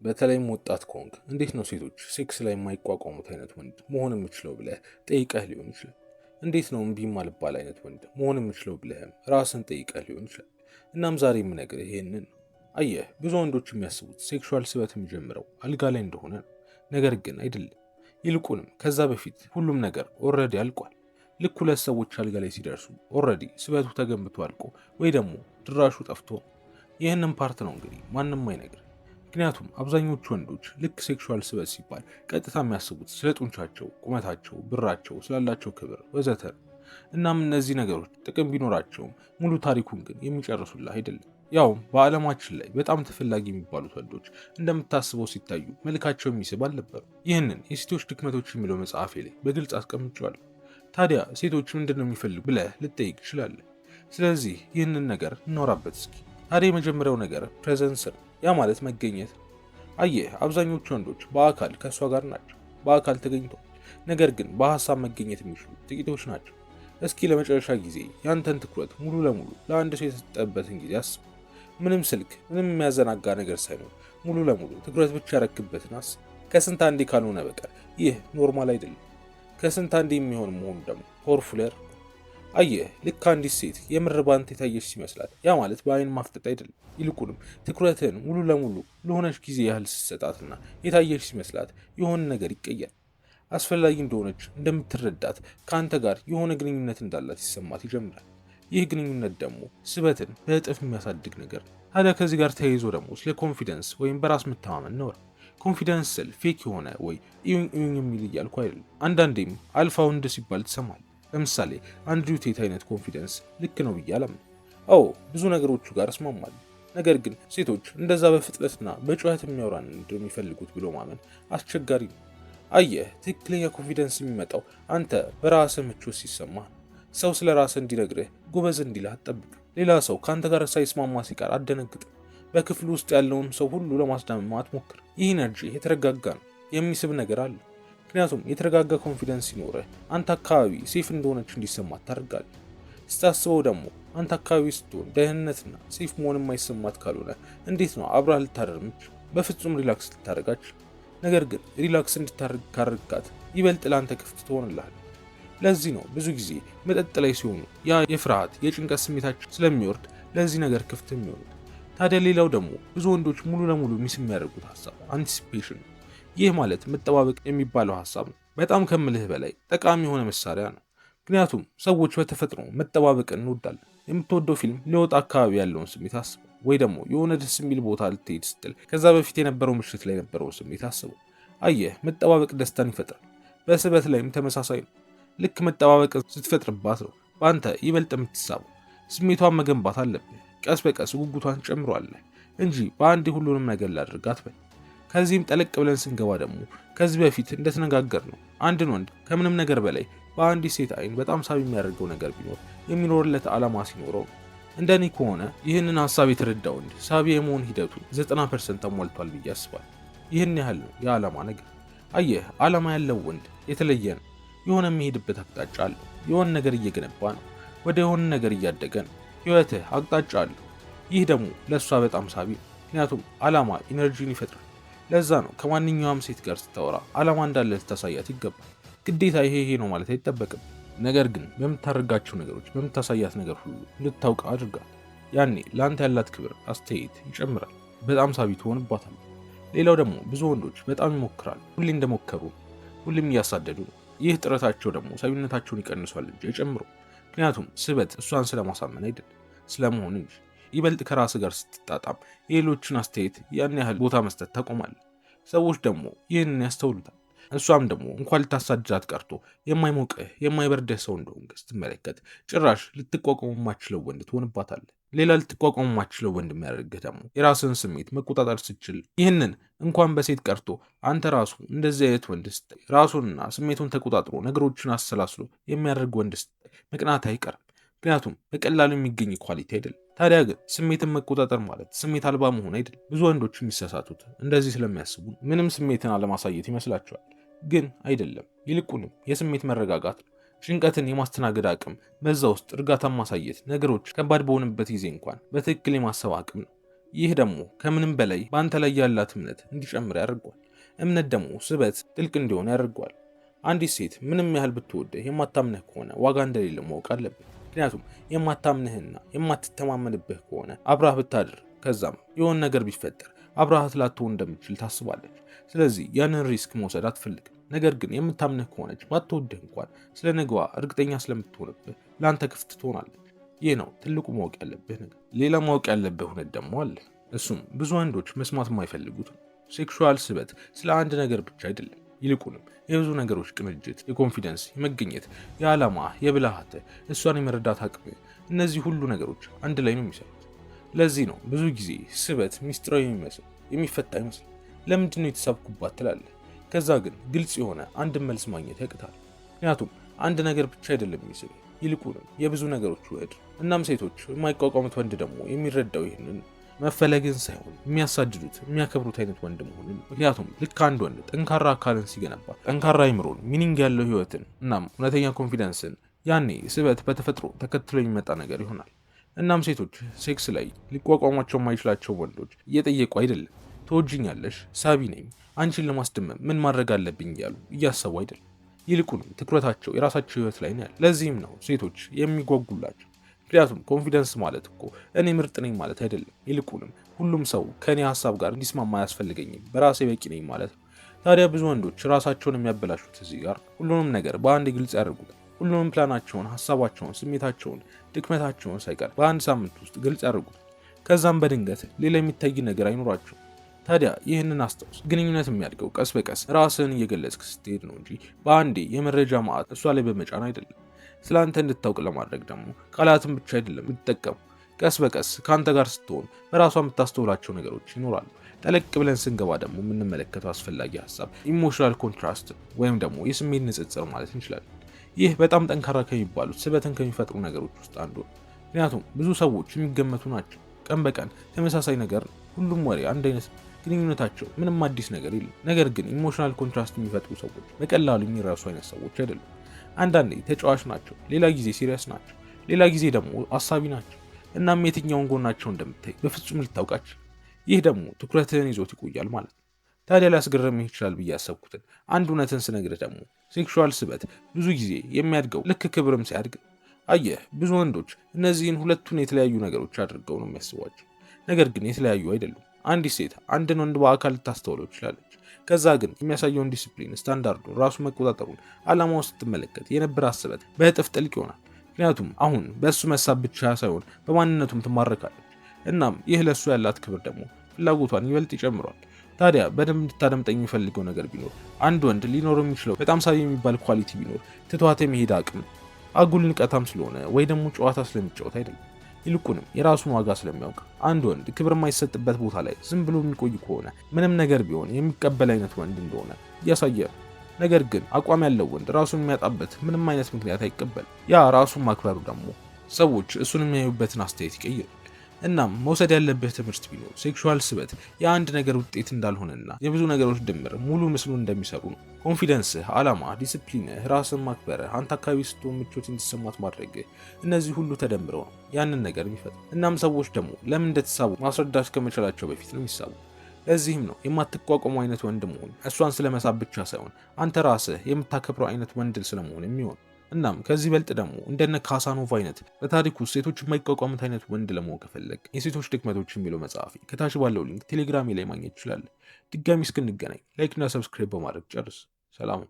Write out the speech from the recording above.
በተለይም ወጣት ከሆንክ እንዴት ነው ሴቶች ሴክስ ላይ የማይቋቋሙት አይነት ወንድ መሆን የምችለው ብለህ ጠይቀህ ሊሆን ይችላል። እንዴት ነው እምቢ የማልባል አይነት ወንድ መሆን የምችለው ብለህም ራስን ጠይቀህ ሊሆን ይችላል። እናም ዛሬ የምነግርህ ይሄንን ነው። አየህ፣ ብዙ ወንዶች የሚያስቡት ሴክሹዋል ስበት የሚጀምረው አልጋ ላይ እንደሆነ ነው። ነገር ግን አይደለም። ይልቁንም ከዛ በፊት ሁሉም ነገር ኦልሬዲ አልቋል። ልክ ሁለት ሰዎች አልጋ ላይ ሲደርሱ ኦልሬዲ ስበቱ ተገንብቶ አልቆ ወይ ደግሞ ድራሹ ጠፍቶ። ይህንን ፓርት ነው እንግዲህ ማንም አይነግር። ምክንያቱም አብዛኞቹ ወንዶች ልክ ሴክሹዋል ስበት ሲባል ቀጥታ የሚያስቡት ስለ ጡንቻቸው፣ ቁመታቸው፣ ብራቸው፣ ስላላቸው ክብር ወዘተ ነው። እናም እነዚህ ነገሮች ጥቅም ቢኖራቸውም ሙሉ ታሪኩን ግን የሚጨርሱልህ አይደለም። ያውም በዓለማችን ላይ በጣም ተፈላጊ የሚባሉት ወንዶች እንደምታስበው ሲታዩ መልካቸው የሚስብ አልነበሩ። ይህንን የሴቶች ድክመቶች የሚለው መጽሐፌ ላይ በግልጽ አስቀምጬዋለሁ። ታዲያ ሴቶች ምንድን ነው የሚፈልጉ ብለህ ልጠይቅ ትችላለህ። ስለዚህ ይህንን ነገር እናወራበት እስኪ። ታዲያ የመጀመሪያው ነገር ፕሬዘንስ ነው። ያ ማለት መገኘት። አየህ፣ አብዛኞቹ ወንዶች በአካል ከእሷ ጋር ናቸው፣ በአካል ተገኝተዋል። ነገር ግን በሀሳብ መገኘት የሚችሉ ጥቂቶች ናቸው። እስኪ ለመጨረሻ ጊዜ ያንተን ትኩረት ሙሉ ለሙሉ ለአንድ ሰው የተሰጠበትን ጊዜ አስብ። ምንም ስልክ፣ ምንም የሚያዘናጋ ነገር ሳይኖር ሙሉ ለሙሉ ትኩረት ብቻ ያረክበትን አስብ። ከስንት አንዴ ካልሆነ በቀር ይህ ኖርማል አይደለም። ከስንት አንዴ የሚሆን መሆኑ ደግሞ ፖወርፉል። አየህ፣ ልክ አንዲት ሴት የምር ባንተ የታየች ሲመስላት ያ ማለት በአይን ማፍጠጥ አይደለም። ይልቁንም ትኩረትህን ሙሉ ለሙሉ ለሆነች ጊዜ ያህል ስትሰጣትና የታየች ሲመስላት የሆነ ነገር ይቀየራል። አስፈላጊ እንደሆነች እንደምትረዳት ከአንተ ጋር የሆነ ግንኙነት እንዳላት ይሰማት ይጀምራል። ይህ ግንኙነት ደግሞ ስበትን በእጥፍ የሚያሳድግ ነገር ነው። ታዲያ ከዚህ ጋር ተያይዞ ደግሞ ስለ ኮንፊደንስ ወይም በራስ መተማመን ነው። ኮንፊደንስ ስል ፌክ የሆነ ወይ እዩኝ እዩኝ የሚል እያልኩ አይደለም። አንዳንዴም አልፋ ወንድ ሲባል ትሰማል። ለምሳሌ አንድሪው ቴት አይነት ኮንፊደንስ ልክ ነው ብዬ አላምንም። አዎ፣ ብዙ ነገሮቹ ጋር እስማማለሁ። ነገር ግን ሴቶች እንደዛ በፍጥነትና በጩኸት የሚያወራን እንደሚፈልጉት ብሎ ማመን አስቸጋሪ ነው። አየህ፣ ትክክለኛ ኮንፊደንስ የሚመጣው አንተ በራስህ ምቾት ሲሰማህ። ሰው ስለ ራስህ እንዲነግርህ ጎበዝ እንዲልህ አትጠብቅ። ሌላ ሰው ከአንተ ጋር ሳይስማማ ሲቀር አትደነግጥ። በክፍሉ ውስጥ ያለውን ሰው ሁሉ ለማስዳመም አትሞክር። ይህ ኢነርጂ የተረጋጋ ነው፣ የሚስብ ነገር አለ። ምክንያቱም የተረጋጋ ኮንፊደንስ ሲኖርህ አንተ አካባቢ ሴፍ እንደሆነች እንዲሰማት ታደርጋለህ። ስታስበው ደግሞ አንተ አካባቢ ስትሆን ደህንነትና ሴፍ መሆን የማይሰማት ካልሆነ እንዴት ነው አብራ ልታደር የምትችለው? በፍጹም ሪላክስ ልታደርጋችሁ። ነገር ግን ሪላክስ እንድታደርግ ካደረጋት ይበልጥ ለአንተ ክፍት ትሆንልሃል። ለዚህ ነው ብዙ ጊዜ መጠጥ ላይ ሲሆኑ ያ የፍርሃት የጭንቀት ስሜታቸው ስለሚወርድ ለዚህ ነገር ክፍት የሚሆኑት። ታዲያ ሌላው ደግሞ ብዙ ወንዶች ሙሉ ለሙሉ ሚስ የሚያደርጉት ሀሳብ አንቲሲፔሽን ነው። ይህ ማለት መጠባበቅ የሚባለው ሀሳብ ነው። በጣም ከምልህ በላይ ጠቃሚ የሆነ መሳሪያ ነው። ምክንያቱም ሰዎች በተፈጥሮ መጠባበቅን እንወዳለን። የምትወደው ፊልም ሊወጣ አካባቢ ያለውን ስሜት አስበው፣ ወይ ደግሞ የሆነ ደስ የሚል ቦታ ልትሄድ ስትል ከዛ በፊት የነበረው ምሽት ላይ የነበረውን ስሜት አስበው። አየህ፣ መጠባበቅ ደስታን ይፈጥራል። በስበት ላይም ተመሳሳይ ነው። ልክ መጠባበቅን ስትፈጥርባት ነው በአንተ ይበልጥ የምትሳበው። ስሜቷን መገንባት አለብህ። ቀስ በቀስ ጉጉቷን ጨምሯለህ እንጂ በአንዴ ሁሉንም ነገር ላድርጋት በል። ከዚህም ጠለቅ ብለን ስንገባ ደግሞ ከዚህ በፊት እንደተነጋገር ነው አንድን ወንድ ከምንም ነገር በላይ በአንዲት ሴት አይን በጣም ሳቢ የሚያደርገው ነገር ቢኖር የሚኖርለት ዓላማ ሲኖረው ነው። እንደኔ ከሆነ ይህንን ሀሳብ የተረዳ ወንድ ሳቢ የመሆን ሂደቱ 90% ተሟልቷል ብዬ አስባለሁ። ይህን ያህል ነው የዓላማ ነገር። አየህ፣ ዓላማ ያለው ወንድ የተለየ ነው። የሆነ የሚሄድበት አቅጣጫ አለው። የሆነ ነገር እየገነባ ነው። ወደ የሆነ ነገር እያደገ ነው። ህይወትህ አቅጣጫ አለው። ይህ ደግሞ ለእሷ በጣም ሳቢ ነው። ምክንያቱም ዓላማ ኢነርጂን ይፈጥራል። ለዛ ነው ከማንኛውም ሴት ጋር ስታወራ ዓላማ እንዳለ ልታሳያት ይገባል። ግዴታ ይሄ ነው ማለት አይጠበቅም። ነገር ግን በምታደርጋቸው ነገሮች፣ በምታሳያት ነገር ሁሉ እንድታውቅ አድርጋት። ያኔ ለአንተ ያላት ክብር፣ አስተያየት ይጨምራል። በጣም ሳቢ ትሆንባታል። ሌላው ደግሞ ብዙ ወንዶች በጣም ይሞክራሉ። ሁሌ እንደሞከሩ ሁሌም እያሳደዱ ነው። ይህ ጥረታቸው ደግሞ ሳቢነታቸውን ይቀንሷል እንጂ አይጨምሩ። ምክንያቱም ስበት እሷን ስለማሳመን አይደለም፣ ስለመሆን እንጂ። ይበልጥ ከራስ ጋር ስትጣጣም የሌሎችን አስተያየት ያን ያህል ቦታ መስጠት ታቆማለህ። ሰዎች ደግሞ ይህንን ያስተውሉታል። እሷም ደግሞ እንኳን ልታሳድዳት ቀርቶ የማይሞቅህ የማይበርድህ ሰው እንደሆንክ ስትመለከት ጭራሽ ልትቋቋሙ የማትችለው ወንድ ትሆንባታለህ። ሌላ ልትቋቋሙ የማትችለው ወንድ የሚያደርግህ ደግሞ የራስን ስሜት መቆጣጠር ስትችል። ይህንን እንኳን በሴት ቀርቶ አንተ ራሱ እንደዚህ አይነት ወንድ ስታይ፣ ራሱንና ስሜቱን ተቆጣጥሮ ነገሮችን አሰላስሎ የሚያደርግ ወንድ ስታይ መቅናት አይቀርም። ምክንያቱም በቀላሉ የሚገኝ ኳሊቲ አይደለም። ታዲያ ግን ስሜትን መቆጣጠር ማለት ስሜት አልባ መሆን አይደለም። ብዙ ወንዶች የሚሳሳቱት እንደዚህ ስለሚያስቡ ምንም ስሜትን አለማሳየት ይመስላቸዋል። ግን አይደለም። ይልቁንም የስሜት መረጋጋት ነው። ጭንቀትን የማስተናገድ አቅም፣ በዛ ውስጥ እርጋታን ማሳየት፣ ነገሮች ከባድ በሆነበት ጊዜ እንኳን በትክክል የማሰብ አቅም ነው። ይህ ደግሞ ከምንም በላይ በአንተ ላይ ያላት እምነት እንዲጨምር ያደርገዋል። እምነት ደግሞ ስበት ጥልቅ እንዲሆን ያደርገዋል። አንዲት ሴት ምንም ያህል ብትወድህ የማታምንህ ከሆነ ዋጋ እንደሌለ ማወቅ አለብህ። ምክንያቱም የማታምንህና የማትተማመንብህ ከሆነ አብራህ ብታድር ከዛም የሆነ ነገር ቢፈጠር አብራሃት ላትሆን እንደምትችል ታስባለች። ስለዚህ ያንን ሪስክ መውሰድ አትፈልግም። ነገር ግን የምታምንህ ከሆነች ባትወድህ እንኳን ስለ ነገዋ እርግጠኛ ስለምትሆንብህ ለአንተ ክፍት ትሆናለች። ይህ ነው ትልቁ ማወቅ ያለብህ ነገር። ሌላ ማወቅ ያለብህ እውነት ደግሞ አለ። እሱም ብዙ ወንዶች መስማት የማይፈልጉት ሴክሹዋል ስበት ስለ አንድ ነገር ብቻ አይደለም። ይልቁንም የብዙ ነገሮች ቅንጅት፣ የኮንፊደንስ፣ የመገኘት፣ የዓላማ፣ የብልሃት፣ እሷን የመረዳት አቅም፣ እነዚህ ሁሉ ነገሮች አንድ ላይ ነው የሚሰሩት። ለዚህ ነው ብዙ ጊዜ ስበት ሚስጥራዊ የሚመስል የሚፈታ ይመስል ለምንድን ነው የተሳብኩባት ትላለህ። ከዛ ግን ግልጽ የሆነ አንድን መልስ ማግኘት ያቅታል። ምክንያቱም አንድ ነገር ብቻ አይደለም የሚስብ ይልቁንም የብዙ ነገሮች ውህድ። እናም ሴቶች የማይቋቋሙት ወንድ ደግሞ የሚረዳው ይህንን መፈለግን ሳይሆን የሚያሳድዱት የሚያከብሩት አይነት ወንድ መሆኑን። ምክንያቱም ልክ አንድ ወንድ ጠንካራ አካልን ሲገነባ ጠንካራ አይምሮን፣ ሚኒንግ ያለው ህይወትን እናም እውነተኛ ኮንፊደንስን፣ ያኔ ስበት በተፈጥሮ ተከትሎ የሚመጣ ነገር ይሆናል። እናም ሴቶች ሴክስ ላይ ሊቋቋሟቸው የማይችላቸው ወንዶች እየጠየቁ አይደለም። ትወጂኛለሽ፣ ሳቢ ነኝ፣ አንቺን ለማስደመም ምን ማድረግ አለብኝ እያሉ እያሰቡ አይደለም። ይልቁንም ትኩረታቸው የራሳቸው ህይወት ላይ ነው ያለ። ለዚህም ነው ሴቶች የሚጓጉላቸው። ምክንያቱም ኮንፊደንስ ማለት እኮ እኔ ምርጥ ነኝ ማለት አይደለም። ይልቁንም ሁሉም ሰው ከእኔ ሀሳብ ጋር እንዲስማማ አያስፈልገኝም፣ በራሴ በቂ ነኝ ማለት ነው። ታዲያ ብዙ ወንዶች ራሳቸውን የሚያበላሹት እዚህ ጋር ሁሉንም ነገር በአንድ ግልጽ ያደርጉታል። ሁሉንም ፕላናቸውን፣ ሀሳባቸውን፣ ስሜታቸውን፣ ድክመታቸውን ሳይቀር በአንድ ሳምንት ውስጥ ግልጽ ያደርጉታል። ከዛም በድንገት ሌላ የሚታይ ነገር አይኖራቸው። ታዲያ ይህንን አስታውስ። ግንኙነት የሚያድገው ቀስ በቀስ ራስህን እየገለጽክ ስትሄድ ነው እንጂ በአንዴ የመረጃ ማዕት እሷ ላይ በመጫን አይደለም። ስለ አንተ እንድታውቅ ለማድረግ ደግሞ ቃላትን ብቻ አይደለም የምትጠቀሙ። ቀስ በቀስ ከአንተ ጋር ስትሆን በራሷ የምታስተውላቸው ነገሮች ይኖራሉ። ጠለቅ ብለን ስንገባ ደግሞ የምንመለከተው አስፈላጊ ሀሳብ ኢሞሽናል ኮንትራስት ወይም ደግሞ የስሜት ንጽጽር ማለት እንችላለን። ይህ በጣም ጠንካራ ከሚባሉት ስበትን ከሚፈጥሩ ነገሮች ውስጥ አንዱ ነው። ምክንያቱም ብዙ ሰዎች የሚገመቱ ናቸው። ቀን በቀን ተመሳሳይ ነገር ነው። ሁሉም ወሬ አንድ አይነት፣ ግንኙነታቸው ምንም አዲስ ነገር የለም። ነገር ግን ኢሞሽናል ኮንትራስት የሚፈጥሩ ሰዎች በቀላሉ የሚረሱ አይነት ሰዎች አይደሉም። አንዳንዴ ተጫዋች ናቸው፣ ሌላ ጊዜ ሲሪየስ ናቸው፣ ሌላ ጊዜ ደግሞ አሳቢ ናቸው። እናም የትኛውን ጎናቸው እንደምታይ በፍጹም ልታውቃቸው። ይህ ደግሞ ትኩረትህን ይዞት ይቆያል ማለት ነው። ታዲያ ሊያስገርምህ ይችላል ብዬ ያሰብኩትን አንድ እውነትን ስነግርህ ደግሞ ሴክሹዋል ስበት ብዙ ጊዜ የሚያድገው ልክ ክብርም ሲያድግ። አየህ፣ ብዙ ወንዶች እነዚህን ሁለቱን የተለያዩ ነገሮች አድርገው ነው የሚያስቧቸው። ነገር ግን የተለያዩ አይደሉም። አንዲት ሴት አንድን ወንድ በአካል ልታስተውለው ትችላለች። ከዛ ግን የሚያሳየውን ዲሲፕሊን፣ ስታንዳርዱን፣ ራሱ መቆጣጠሩን፣ ዓላማውን ስትመለከት የነበራት ስበት በእጥፍ ጥልቅ ይሆናል። ምክንያቱም አሁን በእሱ መሳብ ብቻ ሳይሆን በማንነቱም ትማረካለች። እናም ይህ ለእሱ ያላት ክብር ደግሞ ፍላጎቷን ይበልጥ ይጨምሯል። ታዲያ በደንብ እንድታደምጠኝ የሚፈልገው ነገር ቢኖር አንድ ወንድ ሊኖረው የሚችለው በጣም ሳቢ የሚባል ኳሊቲ ቢኖር ትቷት የመሄድ አቅም፣ አጉል ንቀታም ስለሆነ ወይ ደግሞ ጨዋታ ስለሚጫወት አይደለም። ይልቁንም የራሱን ዋጋ ስለሚያውቅ። አንድ ወንድ ክብር የማይሰጥበት ቦታ ላይ ዝም ብሎ የሚቆይ ከሆነ ምንም ነገር ቢሆን የሚቀበል አይነት ወንድ እንደሆነ እያሳየ ነው። ነገር ግን አቋም ያለው ወንድ ራሱን የሚያጣበት ምንም አይነት ምክንያት አይቀበልም። ያ ራሱን ማክበሩ ደግሞ ሰዎች እሱን የሚያዩበትን አስተያየት ይቀይራል። እናም መውሰድ ያለብህ ትምህርት ቢኖር ሴክሹዋል ስበት የአንድ ነገር ውጤት እንዳልሆነና የብዙ ነገሮች ድምር ሙሉ ምስሉ እንደሚሰሩ ነው። ኮንፊደንስህ፣ ዓላማ፣ ዲስፕሊንህ፣ ራስን ማክበርህ፣ አንተ አካባቢ ስትሆን ምቾት እንዲሰማት ማድረግህ፣ እነዚህ ሁሉ ተደምረው ነው ያንን ነገር የሚፈጥሩ። እናም ሰዎች ደግሞ ለምን እንደተሳቡ ማስረዳት ከመቻላቸው በፊት ነው የሚሳቡ። ለዚህም ነው የማትቋቋሙ አይነት ወንድ መሆን እሷን ስለመሳብ ብቻ ሳይሆን አንተ ራስህ የምታከብረው አይነት ወንድ ስለመሆን የሚሆን። እናም ከዚህ በልጥ ደግሞ እንደነ ካሳኖቫ አይነት በታሪክ ውስጥ ሴቶች የማይቋቋሙት አይነት ወንድ ለመሆን ከፈለግ የሴቶች ድክመቶች የሚለው መጽሐፍ ከታች ባለው ሊንክ ቴሌግራሜ ላይ ማግኘት ትችላለህ። ድጋሚ እስክንገናኝ ላይክ እና ሰብስክራይብ በማድረግ ጨርስ። ሰላም።